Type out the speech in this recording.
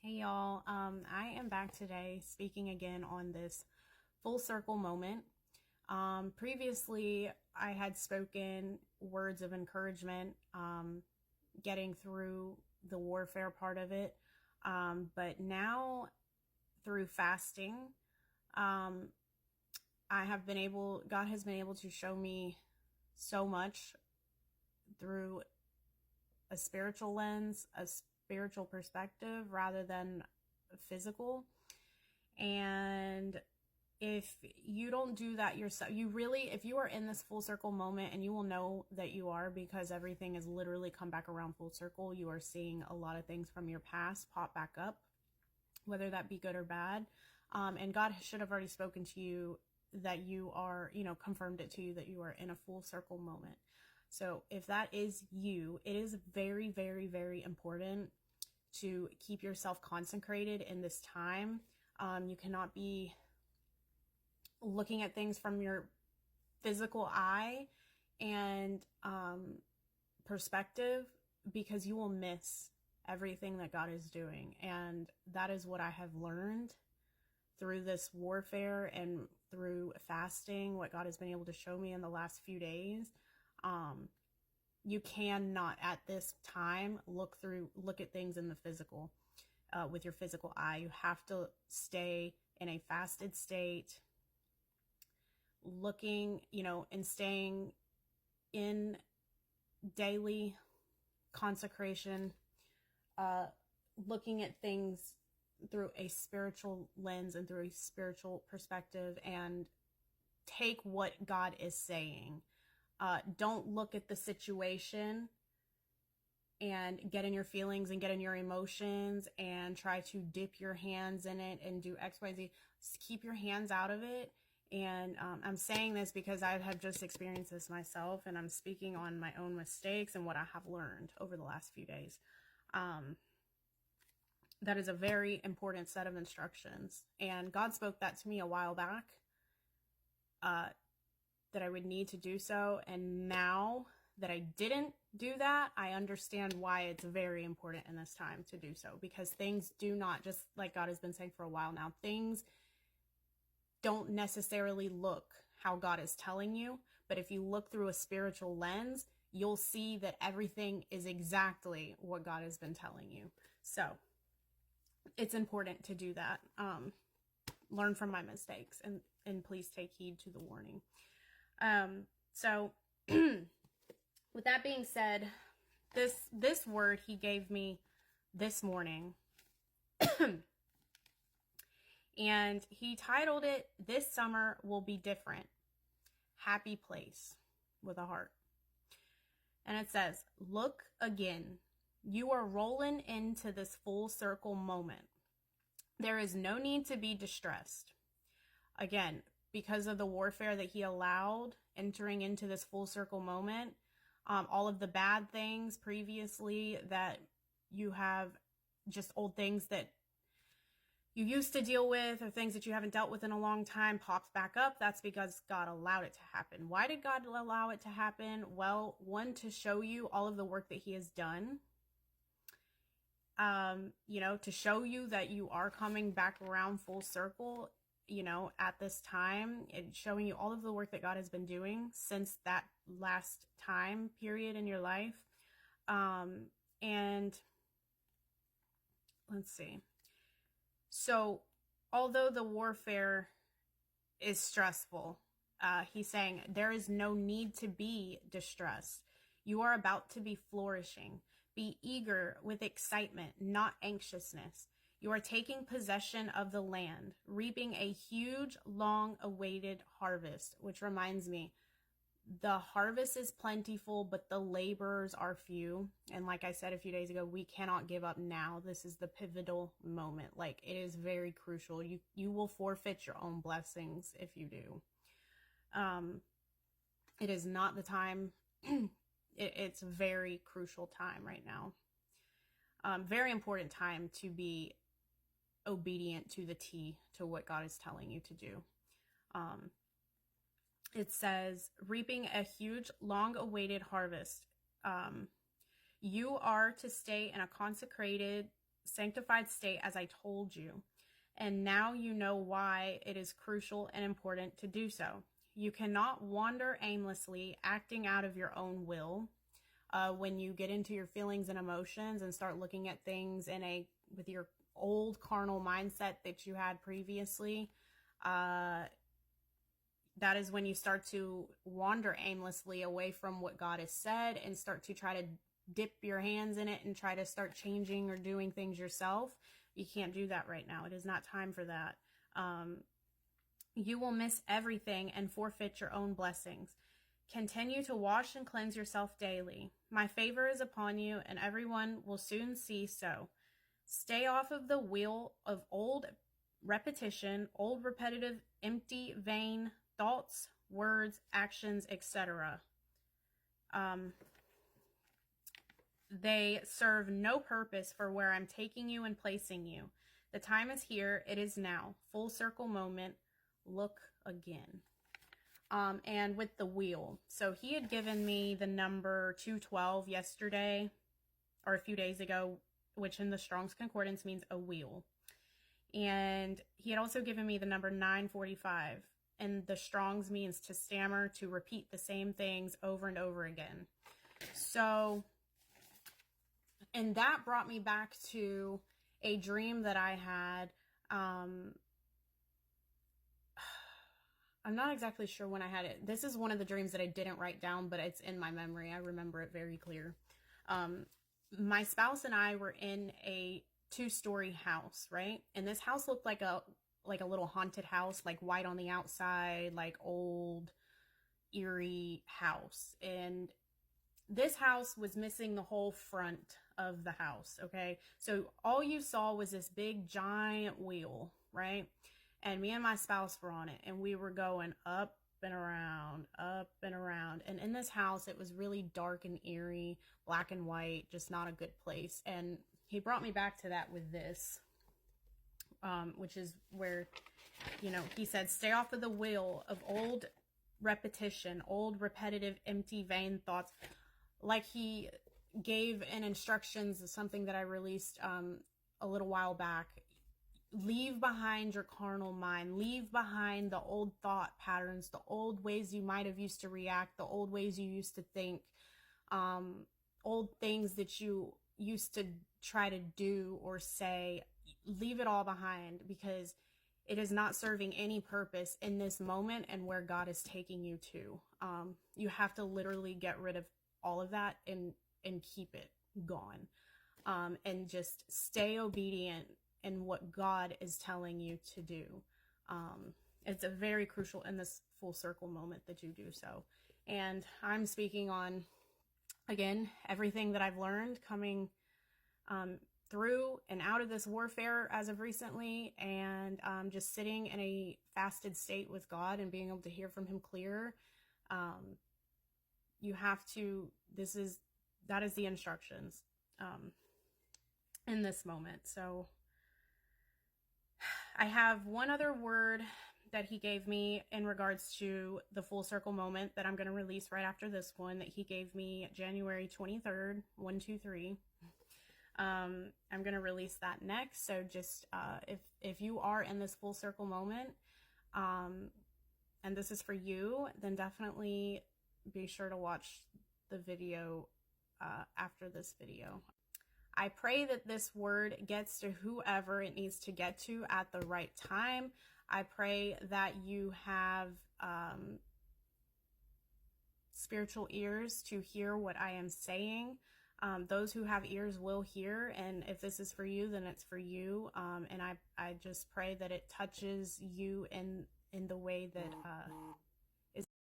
Hey y'all, I am back today speaking again on this full circle moment. Previously, I had spoken words of encouragement, getting through the warfare part of it. But now through fasting, um, God has been able to show me so much through a spiritual lens, a spiritual perspective rather than physical. And if you don't do that yourself, if you are in this full circle moment, and you will know that you are because everything has literally come back around full circle. You are seeing a lot of things from your past pop back up, whether that be good or bad. And God should have already spoken to you that you are, confirmed it to you that you are in a full circle moment. So if that is you, it is very, very, very important to keep yourself consecrated in this time. You cannot be looking at things from your physical eye and perspective, because you will miss everything that God is doing. And that is what I have learned through this warfare and through fasting, what God has been able to show me in the last few days. You cannot at this time look at things in the physical, with your physical eye. You have to stay in a fasted state, looking, and staying in daily consecration, looking at things through a spiritual lens and through a spiritual perspective, and take what God is saying. Don't look at the situation and get in your feelings and get in your emotions and try to dip your hands in it and do X, Y, Z. Just keep your hands out of it. And I'm saying this because I have just experienced this myself, and I'm speaking on my own mistakes and what I have learned over the last few days. That is a very important set of instructions. And God spoke that to me a while back, that I would need to do so. And now that I didn't do that, I understand why it's very important in this time to do so. Because things do not, just like God has been saying for a while now, things don't necessarily look how God is telling you. But if you look through a spiritual lens, you'll see that everything is exactly what God has been telling you. So it's important to do that. Learn from my mistakes, and please take heed to the warning. So with that being said, this word he gave me this morning, and he titled it, "This Summer Will Be Different. Happy Place," with a heart. And it says, "Look again. You are rolling into this full circle moment. There is no need to be distressed." Again, because of the warfare that he allowed entering into this full circle moment, all of the bad things previously that you have, just old things that you used to deal with or things that you haven't dealt with in a long time, pops back up. That's because God allowed it to happen. Why did God allow it to happen? Well, one, to show you all of the work that he has done. To show you that you are coming back around full circle, at this time, and showing you all of the work that God has been doing since that last time period in your life. And let's see. So although the warfare is stressful, he's saying there is no need to be distressed. You are about to be flourishing. Be eager with excitement, not anxiousness. You are taking possession of the land, reaping a huge, long-awaited harvest, which reminds me, the harvest is plentiful, but the laborers are few. And like I said a few days ago, we cannot give up now. This is the pivotal moment. Like, it is very crucial. You will forfeit your own blessings if you do. It is not the time. It's a very crucial time right now. Very important time to be obedient to the T to what God is telling you to do. It says, reaping a huge, long-awaited harvest. You are to stay in a consecrated sanctified state as I told you. And now you know why it is crucial and important to do so. You cannot wander aimlessly, acting out of your own will. When you get into your feelings and emotions and start looking at things with your old carnal mindset that you had previously, that is when you start to wander aimlessly away from what God has said and start to try to dip your hands in it and try to start changing or doing things yourself. You can't do that right now. It is not time for that. You will miss everything and forfeit your own blessings. Continue to wash and cleanse yourself daily. My favor is upon you, and everyone will soon see so. Stay off of the wheel of old repetition, old repetitive, empty, vain thoughts, words, actions, etc. They serve no purpose for where I'm taking you and placing you. The time is here. It is now. Full circle moment. Look again. And with the wheel. So he had given me the number 212 yesterday, or a few days ago, which in the Strong's Concordance means a wheel. And he had also given me the number 945. And the Strong's means to stammer, to repeat the same things over and over again. So, and that brought me back to a dream that I had. I'm not exactly sure when I had it. This is one of the dreams that I didn't write down, but it's in my memory. I remember it very clear. My spouse and I were in a 2-story house, right? And this house looked like a little haunted house, like white on the outside, like old, eerie house. And this house was missing the whole front of the house, okay? So all you saw was this big giant wheel, right? And me and my spouse were on it, and we were going up and around, up and around. And in this house, it was really dark and eerie, black and white, just not a good place. And he brought me back to that with this, which is where, he said, stay off of the wheel of old repetition, old repetitive, empty, vain thoughts. Like he gave in instructions, something that I released a little while back. Leave behind your carnal mind. Leave behind the old thought patterns, the old ways you might have used to react, the old ways you used to think, old things that you used to try to do or say. Leave it all behind, because it is not serving any purpose in this moment and where God is taking you to. You have to literally get rid of all of that and keep it gone, and just stay obedient in what God is telling you to do. It's a very crucial in this full circle moment that you do so. And I'm speaking on, again, everything that I've learned coming through and out of this warfare as of recently, and just sitting in a fasted state with God and being able to hear from him clearer. You have to, that is the instructions in this moment. So I have one other word that he gave me in regards to the full circle moment that I'm going to release right after this one, that he gave me January 23rd, 123. I'm going to release that next. So just, if you are in this full circle moment, and this is for you, then definitely be sure to watch the video, after this video. I pray that this word gets to whoever it needs to get to at the right time. I pray that you have spiritual ears to hear what I am saying. Those who have ears will hear, and if this is for you, then it's for you. And I just pray that it touches you in the way that